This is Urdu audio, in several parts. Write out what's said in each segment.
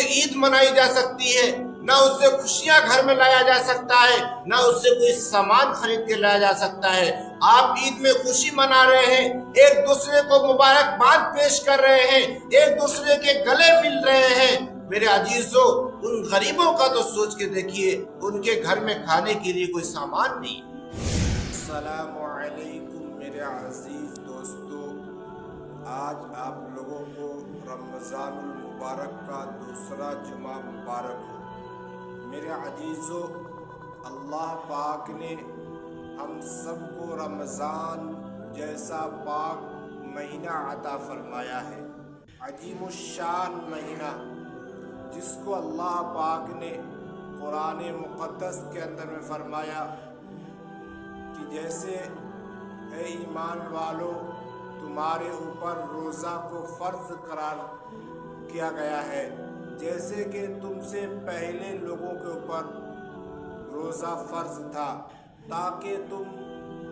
عید منائی جا سکتی ہے، نہ اس سے خوشیاں گھر میں لایا جا سکتا ہے، نہ اس سے کوئی سامان خرید کے لایا جا سکتا ہے۔ آپ عید میں خوشی منا رہے ہیں، ایک دوسرے کو مبارکباد پیش کر رہے ہیں، ایک دوسرے کے گلے مل رہے ہیں۔ میرے عزیزو، ان غریبوں کا تو سوچ کے دیکھیے، ان کے گھر میں کھانے کے لیے کوئی سامان نہیں۔ السلام علیکم میرے عزیز دوستو، آج آپ لوگوں کو رمضان المبارک کا دوسرا جمعہ مبارک ہو۔ میرے عزیزو، اللہ پاک نے ہم سب کو رمضان جیسا پاک مہینہ عطا فرمایا ہے، عظیم الشان مہینہ، جس کو اللہ پاک نے قرآن مقدس کے اندر میں فرمایا کہ جیسے اے ایمان والو، تمہارے اوپر روزہ کو فرض قرار کیا گیا ہے، جیسے کہ تم سے پہلے لوگوں کے اوپر روزہ فرض تھا، تاکہ تم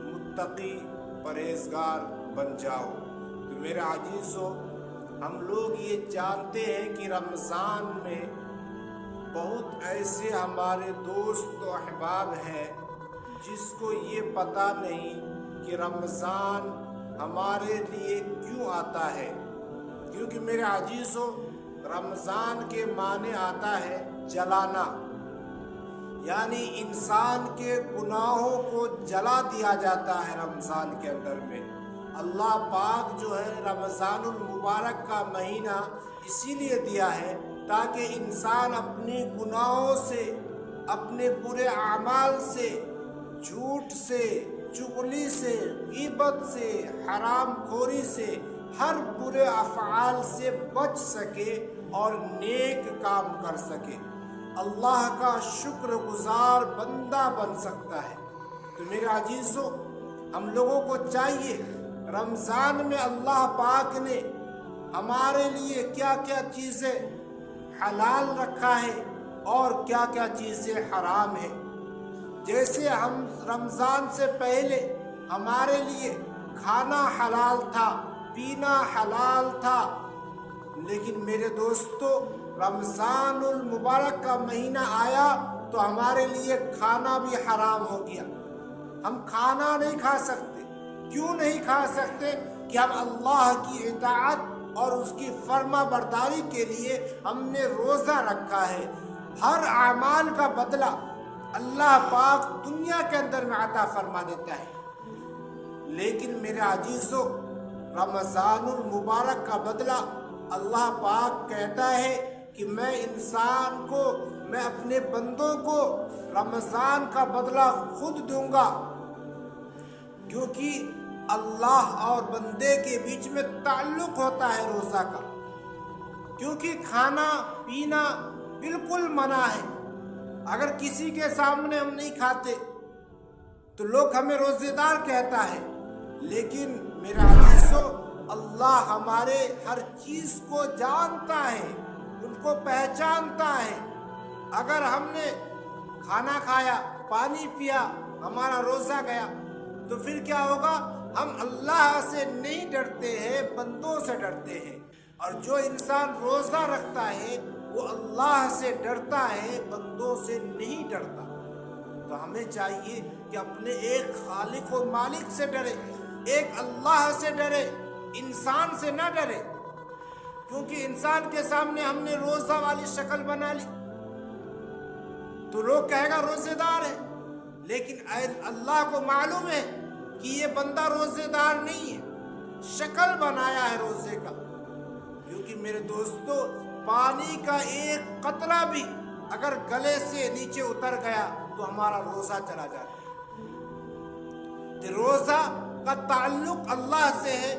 متقی پرہیزگار بن جاؤ۔ تو میرے عزیزو، ہم لوگ یہ جانتے ہیں کہ رمضان میں بہت ایسے ہمارے دوست و احباب ہیں جس کو یہ پتہ نہیں کہ رمضان ہمارے لیے کیوں آتا ہے۔ کیونکہ میرے عزیزو، رمضان کے معنی آتا ہے جلانا، یعنی انسان کے گناہوں کو جلا دیا جاتا ہے رمضان کے اندر میں۔ اللہ پاک جو ہے رمضان المبارک کا مہینہ اسی لیے دیا ہے تاکہ انسان اپنے گناہوں سے، اپنے برے اعمال سے، جھوٹ سے، چغلی سے، غیبت سے، حرام خوری سے، ہر برے افعال سے بچ سکے اور نیک کام کر سکے، اللہ کا شکر گزار بندہ بن سکتا ہے۔ تو میرے عزیزو، ہم لوگوں کو چاہیے، رمضان میں اللہ پاک نے ہمارے لیے کیا کیا چیزیں حلال رکھا ہے اور کیا کیا چیزیں حرام ہیں۔ جیسے ہم رمضان سے پہلے ہمارے لیے کھانا حلال تھا، پینا حلال تھا، لیکن میرے دوستو، رمضان المبارک کا مہینہ آیا تو ہمارے لیے کھانا بھی حرام ہو گیا۔ ہم کھانا نہیں کھا سکتے۔ کیوں نہیں کھا سکتے؟ کہ ہم اللہ کی اطاعت اور اس کی فرما برداری کے لیے ہم نے روزہ رکھا ہے۔ ہر اعمال کا بدلہ اللہ پاک دنیا کے اندر میں عطا فرما دیتا ہے، لیکن میرے عزیزو، رمضان المبارک کا بدلہ اللہ پاک کہتا ہے کہ میں انسان کو، میں اپنے بندوں کو رمضان کا بدلہ خود دوں گا، کیونکہ اللہ اور بندے کے بیچ میں تعلق ہوتا ہے روزہ کا۔ کیونکہ کھانا پینا بالکل منع ہے، اگر کسی کے سامنے ہم نہیں کھاتے تو لوگ ہمیں روزے دار کہتا ہے، لیکن میرے عزیزو، اللہ ہمارے ہر چیز کو جانتا ہے، ان کو پہچانتا ہے۔ اگر ہم نے کھانا کھایا، پانی پیا، ہمارا روزہ گیا، تو پھر کیا ہوگا؟ ہم اللہ سے نہیں ڈرتے ہیں، بندوں سے ڈرتے ہیں۔ اور جو انسان روزہ رکھتا ہے وہ اللہ سے ڈرتا ہے، بندوں سے نہیں ڈرتا۔ تو ہمیں چاہیے کہ اپنے ایک خالق و مالک سے ڈرے، ایک اللہ سے ڈرے، انسان سے نہ ڈرے، کیونکہ انسان کے سامنے ہم نے روزہ والی شکل بنا لی تو لوگ کہے گا روزے دار ہے، لیکن اللہ کو معلوم ہے کہ یہ بندہ روزے دار نہیں ہے، شکل بنایا ہے روزے کا۔ کیونکہ میرے دوستو، پانی کا ایک قطرہ بھی اگر گلے سے نیچے اتر گیا تو ہمارا روزہ چلا جاتا ہے۔ تو روزہ کا تعلق اللہ سے ہے،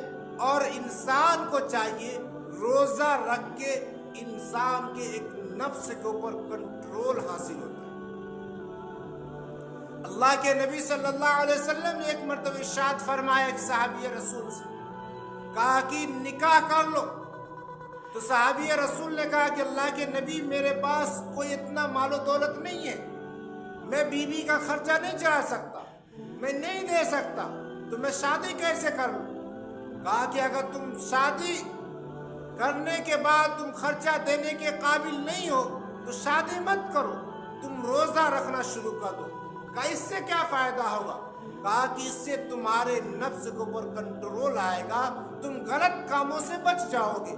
اور انسان کو چاہیے روزہ رکھ کے انسان کے ایک نفس کے اوپر کنٹرول حاصل ہوتا ہے۔ اللہ کے نبی صلی اللہ علیہ وسلم نے ایک مرتبہ ارشاد فرمایا ایک صحابی رسول سے، کہا کہ نکاح کر لو۔ تو صحابی رسول نے کہا کہ اللہ کے نبی، میرے پاس کوئی اتنا مال و دولت نہیں ہے، میں بیوی کا خرچہ نہیں چلا سکتا، میں نہیں دے سکتا، تو میں شادی کیسے کروں؟ کہا کہ اگر تم شادی کرنے کے بعد تم خرچہ دینے کے قابل نہیں ہو تو شادی مت کرو، تم روزہ رکھنا شروع کر دو۔ کہا اس سے کیا فائدہ ہوگا؟ کہا کہ اس سے تمہارے نفس کے اوپر کنٹرول آئے گا، تم غلط کاموں سے بچ جاؤ گے۔